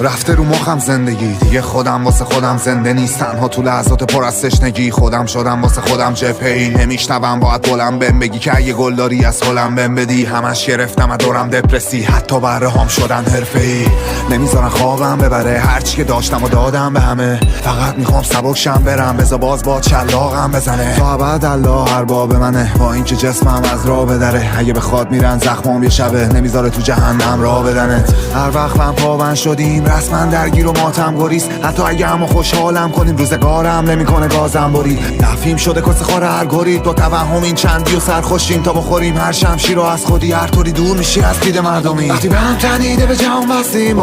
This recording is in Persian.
رفته رو مخم زندگی دیگه، خودم واسه خودم زنده نیست، تنها تو لحظات پر از تشنگی. خودم شدم واسه خودم جبهه‌ای، نمیشنوم باید بلند بهم بگی که اگه گلداری از هلم بهم بدی. همش گرفتم از دورم دپرسی، حتی بره هم شدن حرفه‌ای. نمیذارن خوابم ببره، هرچی که داشتم و دادم به همه. فقط میخوام سبک شم برم، بذار باز با چلاقم بزنه. تا ابد الله ارباب منه، با اینکه جسمم از راه بدره. اگه بخواد میرن زخمام یه شبه، نمیذاره تو جهنم راه بدنت. هر وقت من پابند شدیم رسما درگیر و ماتم گریز. حتی اگه همو خوشحالم کنیم روزگارم نمیکنه گازم برید. نفیم شده کس خور هر گرید، با توهم این چندی و سرخوشیم تا بخوریم هر شمشیر رو از خودی. هر طوری دور میشی از دید مردمی، وقتی به هم تنیده به جهان بستیم.